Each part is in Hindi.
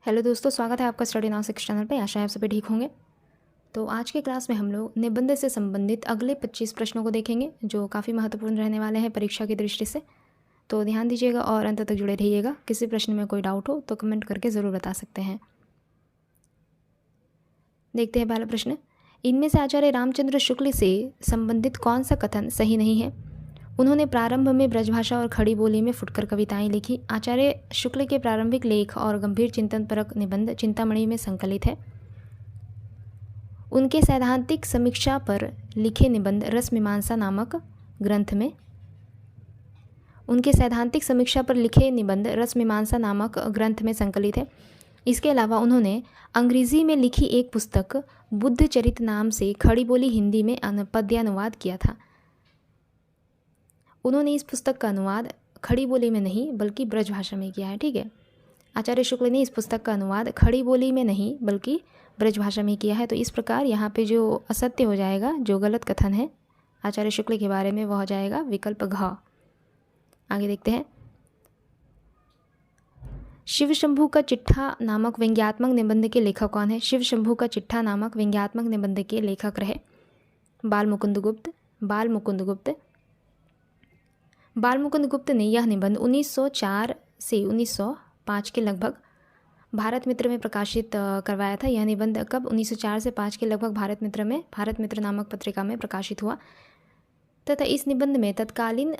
हेलो दोस्तों, स्वागत है आपका स्टडी नाउ 6 चैनल पे। आशा है आप सभी ठीक होंगे। तो आज के क्लास में हम लोग निबंध से संबंधित अगले 25 प्रश्नों को देखेंगे जो काफ़ी महत्वपूर्ण रहने वाले हैं परीक्षा की दृष्टि से। तो ध्यान दीजिएगा और अंत तक जुड़े रहिएगा। किसी प्रश्न में कोई डाउट हो तो कमेंट करके ज़रूर बता सकते हैं। देखते हैं पहला प्रश्न। इनमें से आचार्य रामचंद्र शुक्ल से संबंधित कौन सा कथन सही नहीं है? उन्होंने प्रारंभ में ब्रजभाषा और खड़ी बोली में फुटकर कविताएं लिखी। आचार्य शुक्ल के प्रारंभिक लेख और गंभीर चिंतनपरक निबंध चिंतामणि में संकलित है। उनके सैद्धांतिक समीक्षा पर लिखे निबंध रसमीमांसा नामक ग्रंथ में संकलित है। इसके अलावा उन्होंने अंग्रेजी में लिखी एक पुस्तक बुद्ध चरित नाम से खड़ी बोली हिंदी में पद्यानुवाद किया था। उन्होंने इस पुस्तक का अनुवाद खड़ी बोली में नहीं बल्कि ब्रजभाषा में किया है। ठीक है, आचार्य शुक्ल ने इस पुस्तक का अनुवाद खड़ी बोली में नहीं बल्कि ब्रजभाषा में किया है। तो इस प्रकार यहाँ पे जो असत्य हो जाएगा, जो गलत कथन है आचार्य शुक्ल के बारे में, वह हो जाएगा विकल्प घ। आगे देखते हैं। शिव शंभू का चिट्ठा नामक व्यंग्यात्मक निबंध के लेखक कौन है? शिव शंभू का चिट्ठा नामक व्यंग्यात्मक निबंध के लेखक रहे बाल मुकुंद गुप्त ने यह निबंध 1904 से 1905 के लगभग भारत मित्र में प्रकाशित करवाया था। यह निबंध कब? 1904 से 5 के लगभग भारत मित्र नामक पत्रिका में प्रकाशित हुआ तथा इस निबंध में तत्कालीन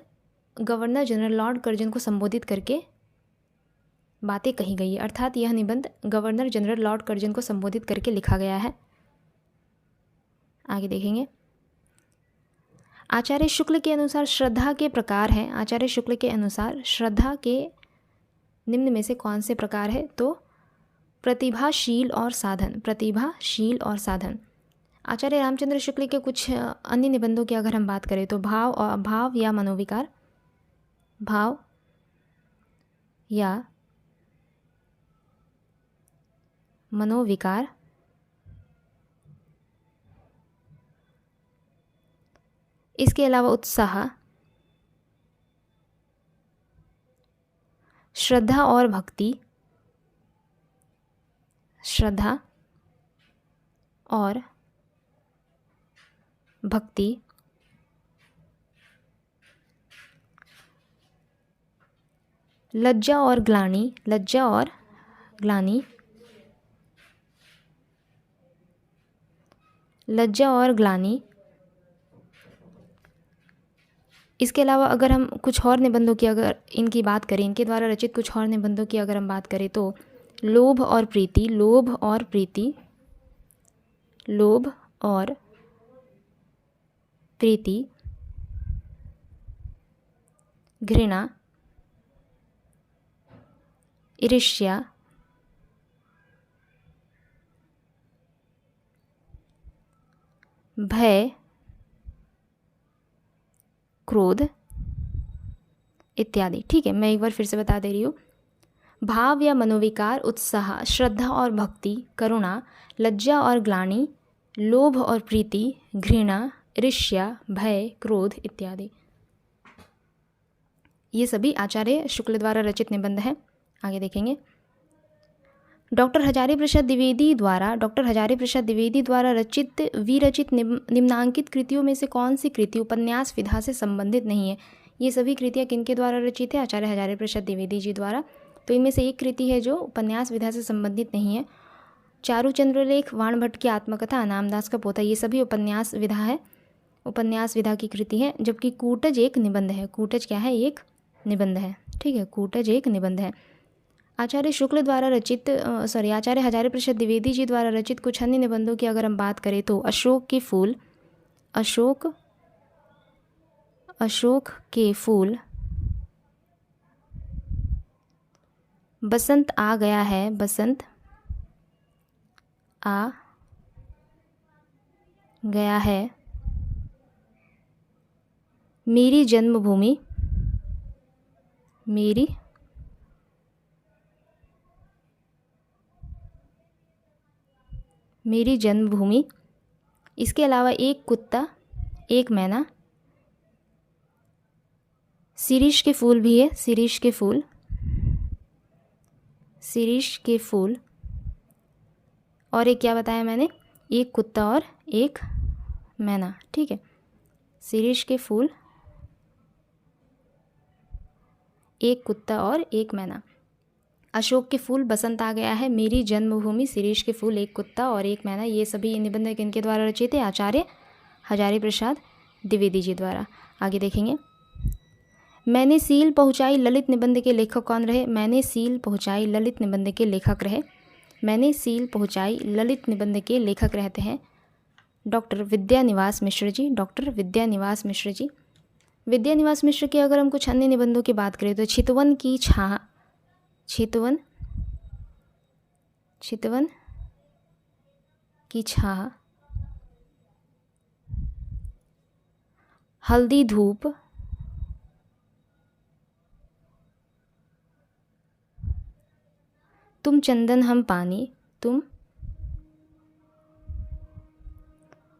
गवर्नर जनरल लॉर्ड कर्जन को संबोधित करके बातें कही गई है। अर्थात यह निबंध गवर्नर जनरल लॉर्ड कर्जन को संबोधित करके लिखा गया है। आगे देखेंगे। आचार्य शुक्ल के अनुसार श्रद्धा के प्रकार हैं। आचार्य शुक्ल के अनुसार श्रद्धा के निम्न में से कौन से प्रकार है? तो प्रतिभाशील और साधन। आचार्य रामचंद्र शुक्ल के कुछ अन्य निबंधों की अगर हम बात करें तो भाव या मनोविकार, इसके अलावा उत्साह, श्रद्धा और भक्ति, लज्जा और ग्लानि, इसके अलावा अगर हम कुछ और निबंधों की अगर इनकी बात करें, इनके द्वारा रचित कुछ और निबंधों की अगर हम बात करें तो लोभ और प्रीति, घृणा, ईर्ष्या, भय, क्रोध इत्यादि। ठीक है, मैं एक बार फिर से बता दे रही हूँ। भाव या मनोविकार, उत्साह, श्रद्धा और भक्ति, करुणा, लज्जा और ग्लानि, लोभ और प्रीति, घृणा, ईर्ष्या, भय, क्रोध इत्यादि। ये सभी आचार्य शुक्ल द्वारा रचित निबंध हैं। आगे देखेंगे। डॉक्टर हजारी प्रसाद द्विवेदी द्वारा विरचित निम्नांकित कृतियों में से कौन सी कृति उपन्यास विधा से संबंधित नहीं है? ये सभी कृतियाँ किनके द्वारा रचित है? आचार्य हजारी प्रसाद द्विवेदी जी द्वारा। तो इनमें से एक कृति है जो उपन्यास विधा से संबंधित नहीं है। चारुचंद्रलेख, वाणभट्ट की आत्मकथा, नामदास का पोथा, ये सभी उपन्यास विधा की कृति है। जबकि कूटज एक निबंध है। कूटज क्या है? एक निबंध है। ठीक है, कूटज एक निबंध है। आचार्य हजारी प्रसाद द्विवेदी जी द्वारा रचित कुछ अन्य निबंधों की अगर हम बात करें तो अशोक के फूल, बसंत आ गया है, मेरी जन्मभूमि, इसके अलावा एक कुत्ता, एक मैना, शिरीष के फूल भी है, शिरीष के फूल, और एक क्या बताया मैंने, एक कुत्ता और एक मैना, ठीक है। शिरीष के फूल, एक कुत्ता और एक मैना। अशोक के फूल, बसंत आ गया है, मेरी जन्मभूमि, शिरीष के फूल, एक कुत्ता और एक मैना। ये सभी निबंध किनके द्वारा रचित है? आचार्य हजारी प्रसाद द्विवेदी जी द्वारा। आगे देखेंगे, मैंने सील पहुँचाई ललित निबंध के लेखक कौन रहे? मैंने सील पहुँचाई ललित निबंध के लेखक रहे, मैंने सील पहुँचाई ललित निबंध के लेखक रहते हैं डॉक्टर विद्यानिवास मिश्र जी, डॉक्टर विद्यानिवास मिश्र जी। विद्यानिवास मिश्र के अगर हम कुछ अन्य निबंधों की बात करें तो चितवन की छाह, चितवन की छाह, हल्दी धूप, तुम चंदन हम पानी, तुम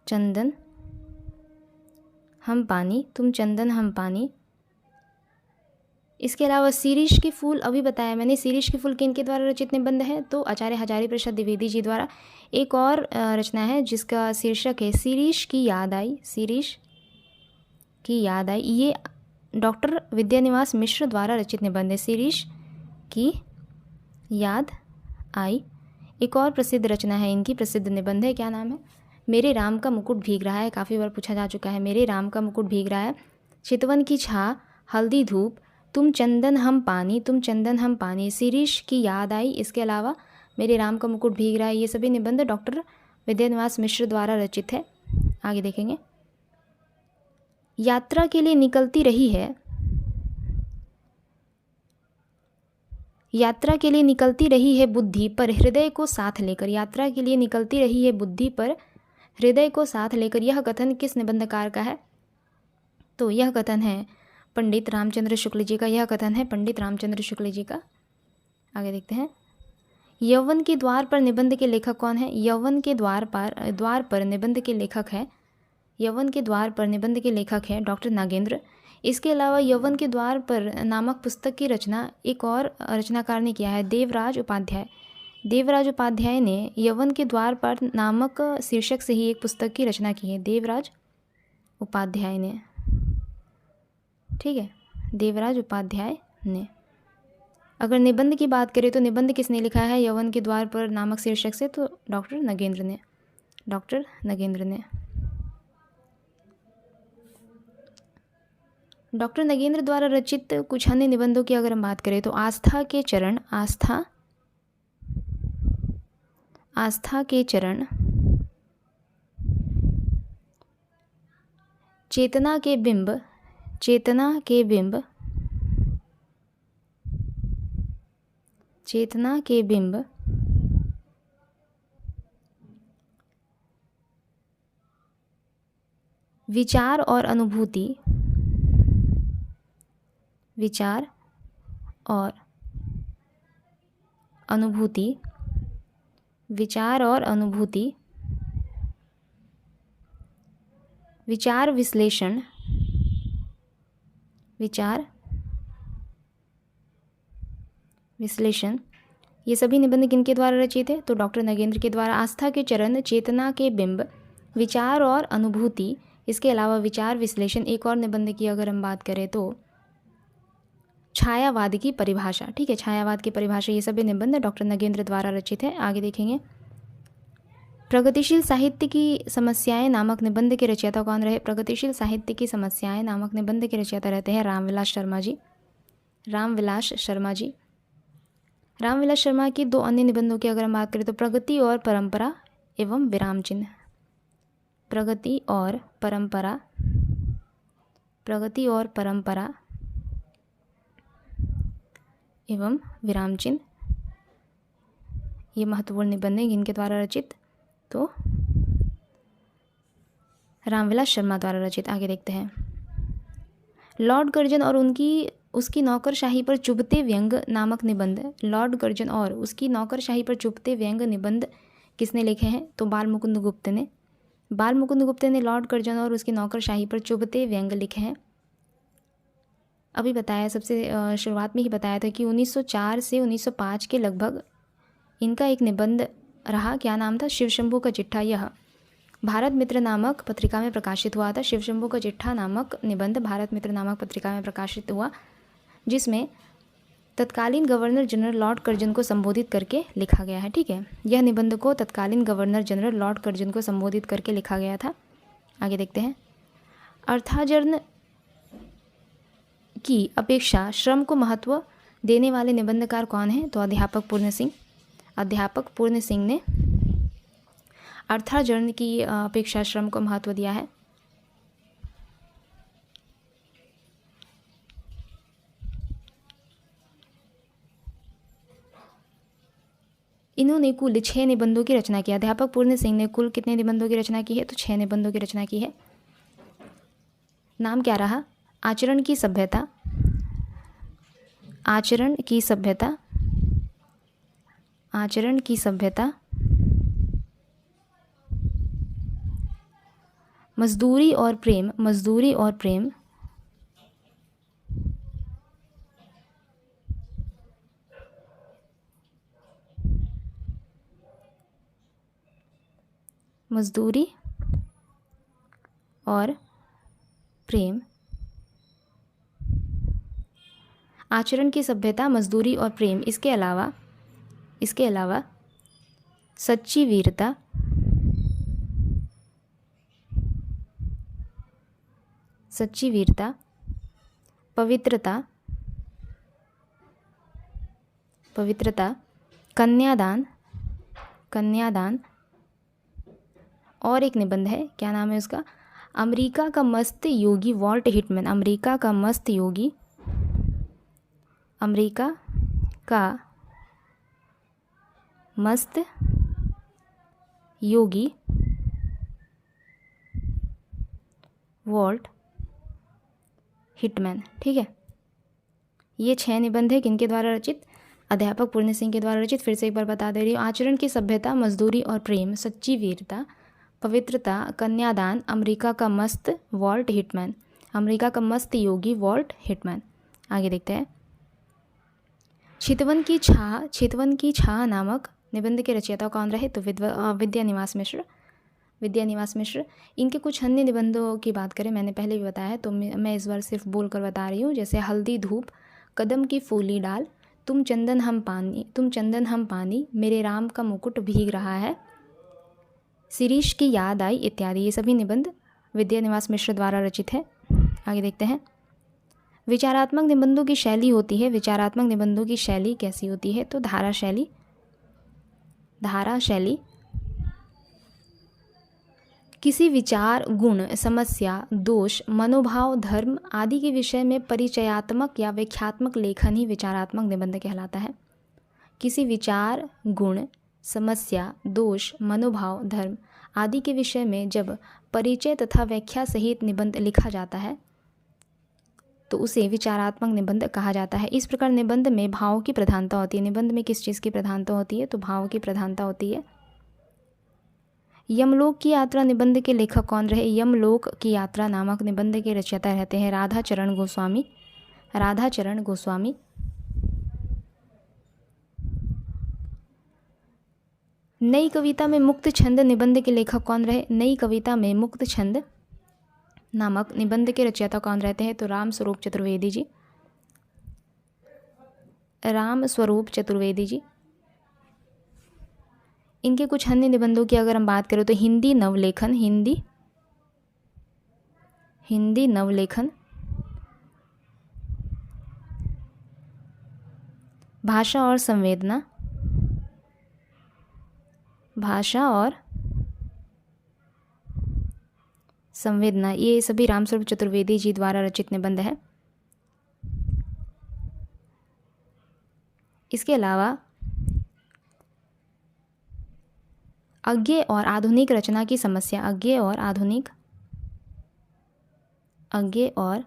चंदन हम पानी, तुम चंदन हम पानी। इसके अलावा शिरीष के फूल, अभी बताया मैंने, शिरीष के फूल किनके द्वारा रचित निबंध है? तो आचार्य हजारी प्रसाद द्विवेदी जी द्वारा। एक और रचना है जिसका शीर्षक है शिरीष की याद आई, शिरीष की याद आई। ये डॉक्टर विद्यानिवास मिश्र द्वारा रचित निबंध है, शिरीष की याद आई। एक और प्रसिद्ध रचना है इनकी, प्रसिद्ध निबंध है, क्या नाम है? मेरे राम का मुकुट भीग रहा है, काफ़ी बार पूछा जा चुका है। मेरे राम का मुकुट भीग रहा है, चितवन की छाह, हल्दी धूप, तुम चंदन हम पानी, तुम चंदन हम पानी, शिरीष की याद आई। इसके अलावा मेरे राम का मुकुट भीग रहा है। ये सभी निबंध डॉक्टर विद्यानिवास मिश्र द्वारा रचित है। आगे देखेंगे, यात्रा के लिए निकलती रही है, यात्रा के लिए निकलती रही है बुद्धि पर हृदय को साथ लेकर, यात्रा के लिए निकलती रही है बुद्धि पर हृदय को साथ लेकर। यह कथन किस निबंधकार का है? तो यह कथन है पंडित रामचंद्र शुक्ल जी का, यह कथन है पंडित रामचंद्र शुक्ल जी का। आगे देखते हैं, यौवन के द्वार पर निबंध के लेखक कौन है? यौवन के द्वार पर निबंध के लेखक है, यौवन के द्वार पर निबंध के लेखक है डॉक्टर नागेंद्र। इसके अलावा यौवन के द्वार पर नामक पुस्तक की रचना एक और रचनाकार ने किया है, देवराज उपाध्याय। देवराज उपाध्याय ने यौवन के द्वार पर नामक शीर्षक से ही एक पुस्तक की रचना की है, देवराज उपाध्याय ने, ठीक है, देवराज उपाध्याय ने। अगर निबंध की बात करें तो निबंध किसने लिखा है यौवन के द्वार पर नामक शीर्षक से? तो डॉक्टर नगेंद्र ने, डॉक्टर नगेंद्र ने। डॉक्टर नगेंद्र द्वारा रचित कुछ अन्य निबंधों की अगर हम बात करें तो आस्था के चरण, आस्था के चरण, चेतना के बिंब, चेतना के बिंब, चेतना के बिंब, विचार और अनुभूति, विचार और अनुभूति, विचार और अनुभूति, विचार विश्लेषण, विचार विश्लेषण। ये सभी निबंध किनके द्वारा रचित है? तो डॉक्टर नगेंद्र के द्वारा। आस्था के चरण, चेतना के बिंब, विचार और अनुभूति, इसके अलावा विचार विश्लेषण। एक और निबंध की अगर हम बात करें तो छायावाद की परिभाषा, ठीक है, छायावाद की परिभाषा। ये सभी निबंध डॉक्टर नगेंद्र द्वारा रचित है। आगे देखेंगे, प्रगतिशील साहित्य की समस्याएं नामक निबंध के रचयिता कौन रहे? प्रगतिशील साहित्य की समस्याएं नामक निबंध के रचयिता रहते हैं रामविलास शर्मा जी, रामविलास शर्मा जी। रामविलास शर्मा की दो अन्य निबंधों की अगर हम बात करें तो प्रगति और परंपरा एवं विराम चिन्ह, प्रगति और परंपरा, प्रगति और परंपरा एवं विराम चिन्ह, ये महत्वपूर्ण निबंध हैं जिनके द्वारा रचित, तो रामविलास शर्मा द्वारा रचित। आगे देखते हैं, लॉर्ड कर्जन और उसकी नौकरशाही पर चुभते व्यंग नामक निबंध, लॉर्ड कर्जन और उसकी नौकरशाही पर चुभते व्यंग निबंध किसने लिखे हैं? तो बाल मुकुंद गुप्त ने, बाल मुकुंद गुप्त ने लॉर्ड कर्जन और उसकी नौकरशाही पर चुभते व्यंग लिखे हैं। अभी बताया, सबसे शुरुआत में ही बताया था कि 1904 से 1905 के लगभग इनका एक निबंध रहा। क्या नाम था? शिव शंभू का चिट्ठा। यह भारत मित्र नामक पत्रिका में प्रकाशित हुआ था। शिव शंभू का चिट्ठा नामक निबंध भारत मित्र नामक पत्रिका में प्रकाशित हुआ, जिसमें तत्कालीन गवर्नर जनरल लॉर्ड कर्जन को संबोधित करके लिखा गया है। ठीक है, यह निबंध को तत्कालीन गवर्नर जनरल लॉर्ड कर्जन को संबोधित करके लिखा गया था। आगे देखते हैं। अर्थार्जन की अपेक्षा श्रम को महत्व देने वाले निबंधकार कौन हैं? तो अध्यापक पूर्ण सिंह। अध्यापक पूर्ण सिंह ने अर्थार्जन की अपेक्षा श्रम को महत्व दिया है। इन्होंने कुल 6 निबंधों की रचना की। अध्यापक पूर्ण सिंह ने कुल कितने निबंधों की रचना की है? तो 6 निबंधों की रचना की है। नाम क्या रहा? आचरण की सभ्यता, आचरण की सभ्यता, आचरण की सभ्यता, मजदूरी और प्रेम, मजदूरी और प्रेम, मजदूरी और प्रेम, आचरण की सभ्यता, मजदूरी और प्रेम। इसके अलावा सच्ची वीरता, सच्ची वीरता, पवित्रता, पवित्रता, कन्यादान, कन्यादान, और एक निबंध है, क्या नाम है उसका? अमेरिका का मस्त योगी वॉल्ट हिटमैन। अमेरिका का मस्त योगी, अमेरिका का मस्त योगी वॉल्ट हिटमैन। ठीक है, ये 6 निबंध है किनके द्वारा रचित? अध्यापक पूर्ण सिंह के द्वारा रचित। फिर से एक बार बता दे रही हूँ। आचरण की सभ्यता, मजदूरी और प्रेम, सच्ची वीरता, पवित्रता, कन्यादान, अमेरिका का मस्त वॉल्ट हिटमैन, अमेरिका का मस्त योगी वॉल्ट हिटमैन। आगे देखते हैं। चितवन की छाह, चितवन की छाह नामक निबंध के रचयिता कौन रहे? तो विद्यानिवास मिश्र, विद्यानिवास मिश्र। इनके कुछ अन्य निबंधों की बात करें, मैंने पहले भी बताया है, तो मैं इस बार सिर्फ बोल कर बता रही हूँ। जैसे हल्दी धूप, कदम की फूली डाल, तुम चंदन हम पानी, तुम चंदन हम पानी, मेरे राम का मुकुट भीग रहा है, शिरीष की याद आई इत्यादि। ये सभी निबंध विद्यानिवास मिश्र द्वारा रचित है। आगे देखते हैं। विचारात्मक निबंधों की शैली होती है। विचारात्मक निबंधों की शैली कैसी होती है? तो धारा शैली, धारा शैली किसी विचार, गुण, समस्या, दोष, मनोभाव, धर्म आदि के विषय में परिचयात्मक या व्याख्यात्मक लेखन ही विचारात्मक निबंध कहलाता है। किसी विचार, गुण, समस्या, दोष, मनोभाव, धर्म आदि के विषय में जब परिचय तथा व्याख्या सहित निबंध लिखा जाता है तो उसे विचारात्मक निबंध कहा जाता है। इस प्रकार निबंध में भाव की प्रधानता होती है। निबंध में किस चीज़ की प्रधानता होती है? तो भाव की प्रधानता होती है। यमलोक की यात्रा निबंध के लेखक कौन रहे? यमलोक की यात्रा नामक निबंध के रचयिता रहते हैं राधाचरण गोस्वामी, राधाचरण गोस्वामी। नई कविता में मुक्त छंद निबंध के लेखक कौन रहे? नई कविता में मुक्त छंद नामक निबंध के रचयिता कौन रहते हैं? तो राम स्वरूप चतुर्वेदी जी, राम स्वरूप चतुर्वेदी जी। इनके कुछ अन्य निबंधों की अगर हम बात करें तो हिंदी नवलेखन, हिंदी नवलेखन, भाषा और संवेदना, भाषा और संवेदना, ये सभी रामस्वरूप चतुर्वेदी जी द्वारा रचित निबंध है। इसके अलावा अज्ञेय और आधुनिक रचना की समस्या, अज्ञेय और आधुनिक, अज्ञेय और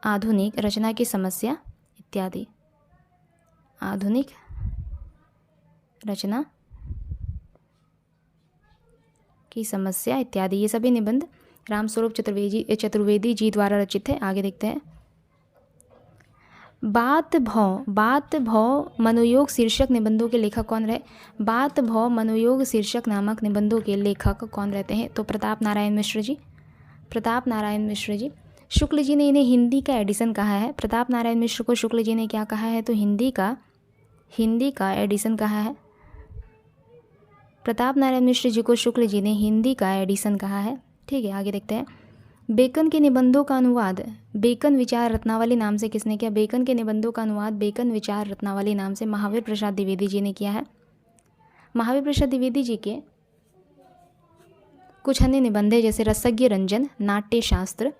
आधुनिक रचना की समस्या इत्यादि, आधुनिक रचना की समस्या इत्यादि, ये सभी निबंध रामस्वरूप चतुर्वेदी जी द्वारा रचित है। आगे देखते हैं। बात भौ मनोयोग शीर्षक निबंधों के लेखक कौन रहे? बात भौ मनोयोग शीर्षक नामक निबंधों के लेखक कौन रहते हैं? तो प्रताप नारायण मिश्र जी। प्रताप नारायण मिश्र जी। शुक्ल जी ने इन्हें हिंदी का एडिसन कहा है। प्रताप नारायण मिश्र को शुक्ल जी ने क्या कहा है? तो हिंदी का एडिसन कहा है। प्रताप नारायण मिश्र जी को शुक्ल जी ने हिंदी का एडिसन कहा है। ठीक है, आगे देखते हैं। बेकन के निबंधों का अनुवाद बेकन विचार रत्नावली नाम से किसने किया? बेकन के निबंधों का अनुवाद बेकन विचार रत्नावली नाम से महावीर प्रसाद द्विवेदी जी ने किया है। महावीर प्रसाद द्विवेदी जी के कुछ अन्य निबंध है जैसे रसज्ञ रंजन, नाट्य शास्त्र,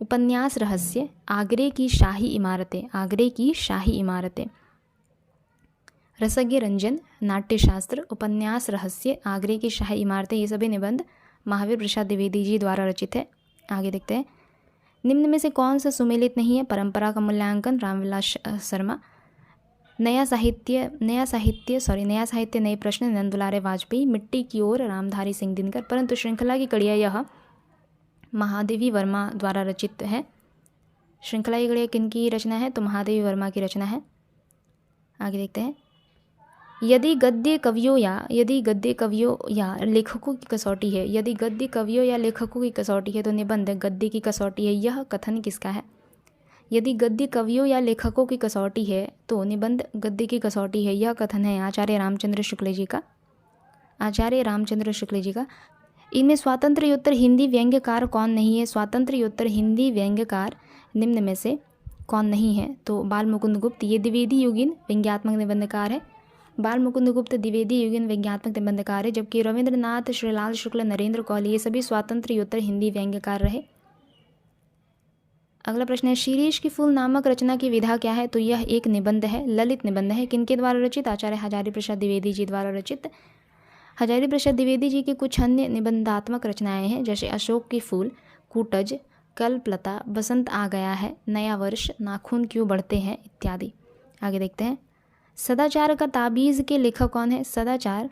उपन्यास रहस्य, आगरे की शाही इमारतें। रसज्ञ रंजन, नाट्य शास्त्र, उपन्यास रहस्य, आगरे की शाही इमारतें, ये सभी निबंध महावीर प्रसाद द्विवेदी जी द्वारा रचित है। आगे देखते हैं। निम्न में से कौन सा सुमेलित नहीं है? परंपरा का मूल्यांकन रामविलास शर्मा, नया साहित्य नए प्रश्न नंद दुलारे वाजपेयी, मिट्टी की ओर रामधारी सिंह दिनकर। परंतु श्रृंखला की कड़ियाँ यह महादेवी वर्मा द्वारा रचित है। श्रृंखला की कड़ियाँ किन की रचना है? तो महादेवी वर्मा की रचना है। आगे देखते हैं। यदि गद्य कवियों या लेखकों की कसौटी है, यदि गद्य कवियों या लेखकों की कसौटी है तो निबंध गद्य की कसौटी है, यह कथन किसका है? यदि गद्य कवियों या लेखकों की कसौटी है तो निबंध गद्य की कसौटी है, यह कथन है आचार्य रामचंद्र शुक्ल जी का। इनमें स्वातंत्र्योत्तर हिंदी व्यंग्यकार कौन नहीं है? स्वातंत्र्योत्तर हिंदी व्यंग्यकार निम्न में से कौन नहीं है? तो बाल मुकुंद गुप्त, ये द्विवेदी युगीन व्यंग्यात्मक निबंधकार है। बाल मुकुंद गुप्त द्विवेदी युगीन व्यंग्यात्मक निबंधकार है, जबकि रविंद्रनाथ, श्रीलाल शुक्ल, नरेंद्र कौल ये सभी स्वातंत्र्योत्तर हिंदी व्यंग्यकार रहे। अगला प्रश्न है, शीरीष की फूल नामक रचना की विधा क्या है? तो यह एक निबंध है, ललित निबंध है। किनके द्वारा रचित? आचार्य हजारी प्रसाद द्विवेदी जी द्वारा रचित। हजारी प्रसाद द्विवेदी जी की कुछ अन्य निबंधात्मक रचनाएं हैं जैसे अशोक की फूल, कूटज, कल्पलता, बसंत आ गया है, नया वर्ष, नाखून क्यों बढ़ते हैं इत्यादि। आगे देखते हैं। सदाचार का ताबीज़ के लेखक कौन है? सदाचार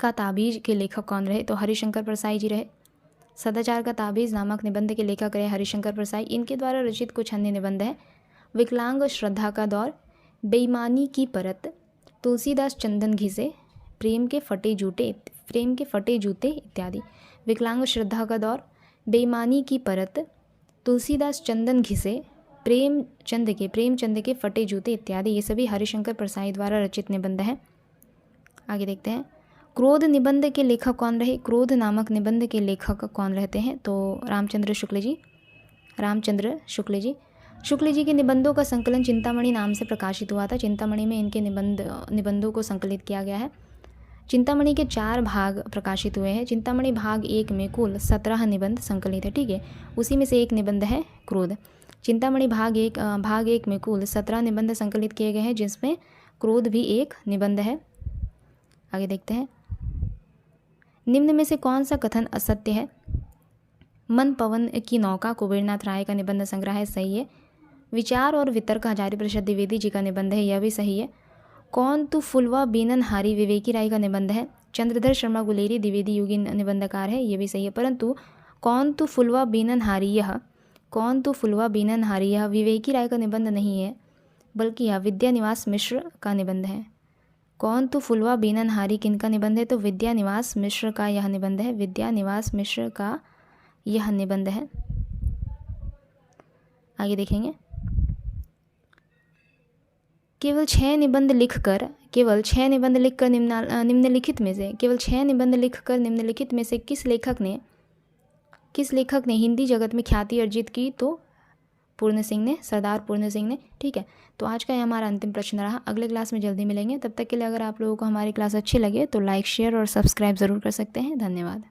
का ताबीज़ के लेखक कौन रहे? तो हरिशंकर परसाई जी रहे। सदाचार का ताबीज़ नामक निबंध के लेखक रहे हरिशंकर परसाई। इनके द्वारा रचित कुछ अन्य निबंध हैं। विकलांग श्रद्धा का दौर, बेईमानी की परत, तुलसीदास चंदन घिसे, प्रेम के फटे जूते इत्यादि। विकलांग श्रद्धा का दौर, बेईमानी की परत, तुलसीदास चंदन घिसे, प्रेमचंद के फटे जूते इत्यादि, ये सभी हरिशंकर परसाई द्वारा रचित निबंध हैं। आगे देखते हैं। क्रोध निबंध के लेखक कौन रहे? क्रोध नामक निबंध के लेखक कौन रहते हैं? तो रामचंद्र शुक्ल जी। शुक्ल जी के निबंधों का संकलन चिंतामणि नाम से प्रकाशित हुआ था। चिंतामणि में इनके निबंधों को संकलित किया गया है। चिंतामणि के 4 भाग प्रकाशित हुए हैं। चिंतामणि भाग 1 में कुल 17 निबंध संकलित है। ठीक है, उसी में से एक निबंध है क्रोध। चिंतामणि भाग एक में कुल 17 निबंध संकलित किए गए हैं, जिसमें क्रोध भी एक निबंध है। आगे देखते हैं। निम्न में से कौन सा कथन असत्य है? मन पवन की नौका कुबेरनाथ राय का निबंध संग्रह है, सही है। विचार और वितर्क हजारी प्रसाद द्विवेदी जी का निबंध है, यह भी सही है। कौन तू फुलवा बीनन हारी विवेकी राय का निबंध है। चंद्रधर शर्मा गुलेरी द्विवेदी युगीन निबंधकार है, ये भी सही है। परंतु कौन तू फुलवा बीनन हारी यह विवेकी राय का निबंध नहीं है, बल्कि यह विद्यानिवास मिश्र का निबंध है। कौन तू फुलवा बीनन हारी किनका निबंध है? तो विद्यानिवास मिश्र का यह निबंध है। आगे देखेंगे। केवल 6 निबंध लिखकर निम्नलिखित में से किस लेखक ने हिंदी जगत में ख्याति अर्जित की? तो सरदार पूर्ण सिंह ने। ठीक है, तो आज का ये हमारा अंतिम प्रश्न रहा। अगले क्लास में जल्दी मिलेंगे। तब तक के लिए अगर आप लोगों को हमारी क्लास अच्छी लगे तो लाइक, शेयर और सब्सक्राइब ज़रूर कर सकते हैं। धन्यवाद।